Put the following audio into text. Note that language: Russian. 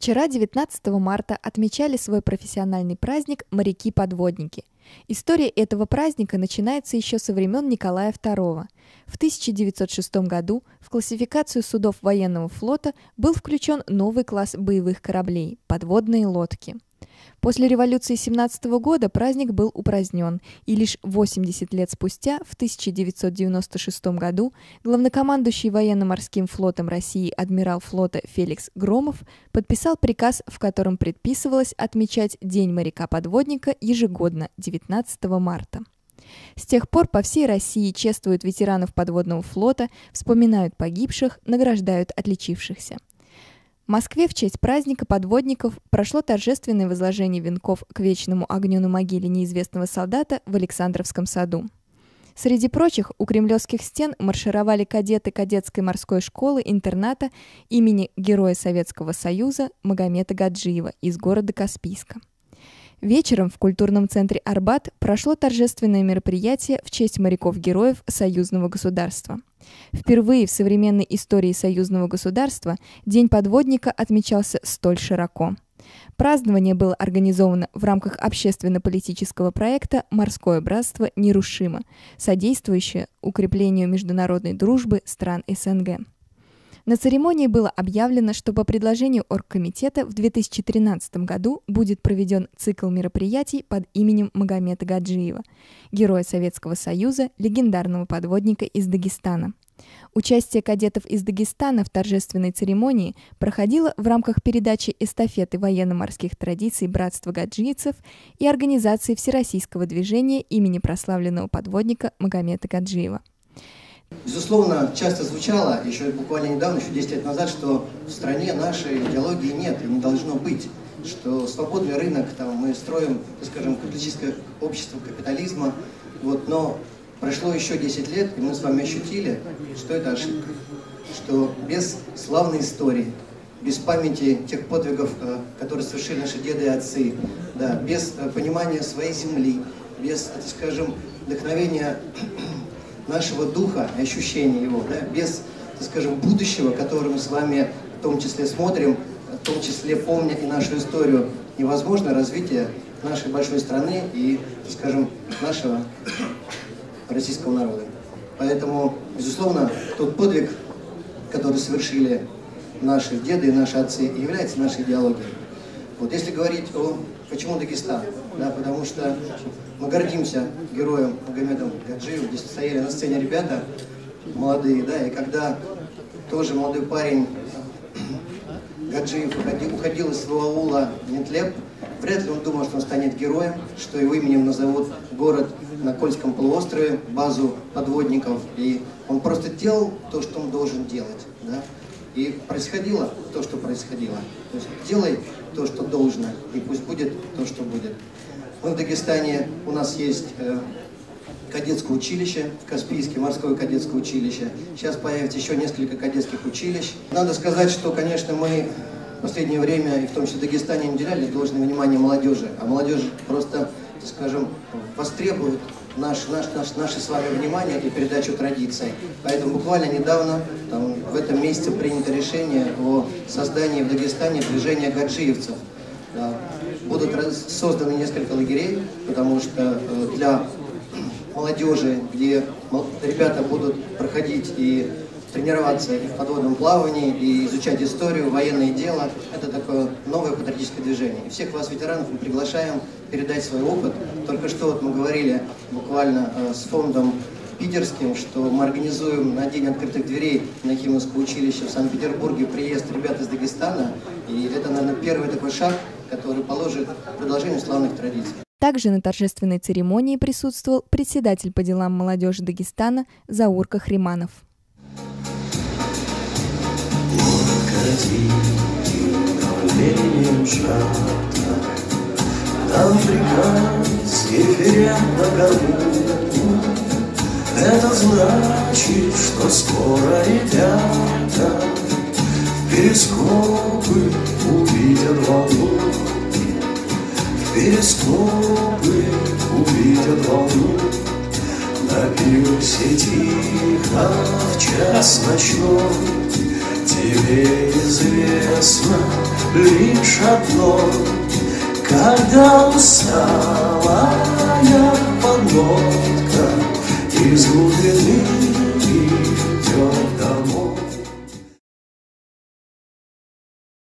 Вчера, 19 марта, отмечали свой профессиональный праздник моряки-подводники. История этого праздника начинается еще со времен Николая II. В 1906 году в классификацию судов военного флота был включен новый класс боевых кораблей – подводные лодки. После революции 17 года праздник был упразднен, и лишь 80 лет спустя, в 1996 году, главнокомандующий военно-морским флотом России адмирал флота Феликс Громов подписал приказ, в котором предписывалось отмечать День моряка-подводника ежегодно, 19 марта. С тех пор по всей России чествуют ветеранов подводного флота, вспоминают погибших, награждают отличившихся. В Москве в честь праздника подводников прошло торжественное возложение венков к вечному огню на могиле неизвестного солдата в Александровском саду. Среди прочих у кремлевских стен маршировали кадеты кадетской морской школы-интерната имени Героя Советского Союза Магомета Гаджиева из города Каспийска. Вечером в культурном центре «Арбат» прошло торжественное мероприятие в честь моряков-героев союзного государства. Впервые в современной истории союзного государства День подводника отмечался столь широко. Празднование было организовано в рамках общественно-политического проекта «Морское братство нерушимо», содействующее укреплению международной дружбы стран СНГ. На церемонии было объявлено, что по предложению оргкомитета в 2013 году будет проведен цикл мероприятий под именем Магомета Гаджиева, героя Советского Союза, легендарного подводника из Дагестана. Участие кадетов из Дагестана в торжественной церемонии проходило в рамках передачи эстафеты военно-морских традиций братства гаджиевцев и организации Всероссийского движения имени прославленного подводника Магомета Гаджиева. Безусловно, часто звучало, еще буквально недавно, еще 10 лет назад, что в стране нашей идеологии нет и не должно быть, что свободный рынок, там, мы строим, так скажем, капиталистическое общество капитализма, но прошло еще 10 лет, и мы с вами ощутили, что это ошибка, что без славной истории, без памяти тех подвигов, которые совершили наши деды и отцы, да, без понимания своей земли, без, так скажем, вдохновения нашего духа, ощущения его, да, без, так скажем, будущего, которое мы с вами в том числе смотрим, в том числе помня и нашу историю, невозможно развитие нашей большой страны и, так скажем, нашего российского народа. Поэтому, безусловно, тот подвиг, который совершили наши деды и наши отцы, является нашей идеологией. Если говорить почему Дагестан, да, потому что мы гордимся героем Магометом Гаджиевым. Здесь стояли на сцене ребята молодые, да, и когда тоже молодой парень Гаджиев уходил из своего аула Нетлеп, вряд ли он думал, что он станет героем, что его именем назовут город на Кольском полуострове, базу подводников, и он просто делал то, что он должен делать, да, и происходило то, что происходило. То есть делай то, что должно, и пусть будет то, что будет. Мы в Дагестане, у нас есть кадетское училище, в Каспийске морское кадетское училище. Сейчас появится еще несколько кадетских училищ. Надо сказать, что, конечно, мы в последнее время, и в том числе в Дагестане, не уделяли должное внимание молодежи. А молодежь просто, так скажем, востребует наше с вами внимание и передачу традиций. Поэтому буквально недавно, в этом месяце, принято решение о создании в Дагестане движения гаджиевцев. Будут созданы несколько лагерей, потому что для молодежи, где ребята будут проходить и тренироваться и в подводном плавании, и изучать историю, военное дело, это такое новое патриотическое движение. И всех вас, ветеранов, мы приглашаем передать свой опыт. Только что мы говорили буквально с фондом питерским, что мы организуем на День открытых дверей на Химовское училище в Санкт-Петербурге приезд ребят из Дагестана. И это, наверное, первый такой шаг, который положит продолжение славных традиций. Также на торжественной церемонии присутствовал председатель по делам молодежи Дагестана Заур Кахриманов. Это значит, что скоро ребята в перископы увидят волну, в перископы увидят волну. На пирсе тихо в час ночной Тебе известно лишь одно, когда усталая подножка из глубины